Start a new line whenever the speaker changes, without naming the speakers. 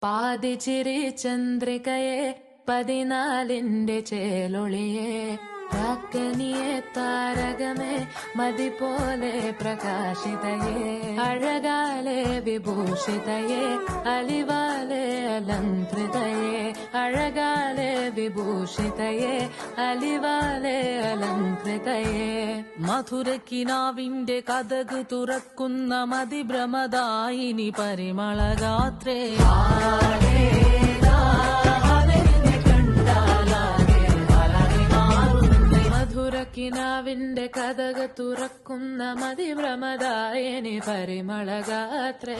പാതിച്ചിരി ചന്ദ്രികയെ 14ന്റെ ചേലൊളിയെ കാക്കനിയെ താരകമേ മതി പോലെ പ്രകാശിതയെ അഴകാലെ വിഭൂഷിതയെ അലിവാലെ അലങ്കൃതയെ അഴകാലെ വിഭൂഷിതയെ അലിവാലെ അലങ്കൃതയെ
മധുരക്കിനാവിന്റെ കഥക് തുറക്കുന്ന മതിഭ്രമദായിനി പരിമളഗാത്രേ
കിനാവിന്റെ കഥക തുറക്കുന്ന മതിഭ്രമദായിനി പരിമളഗാത്രേ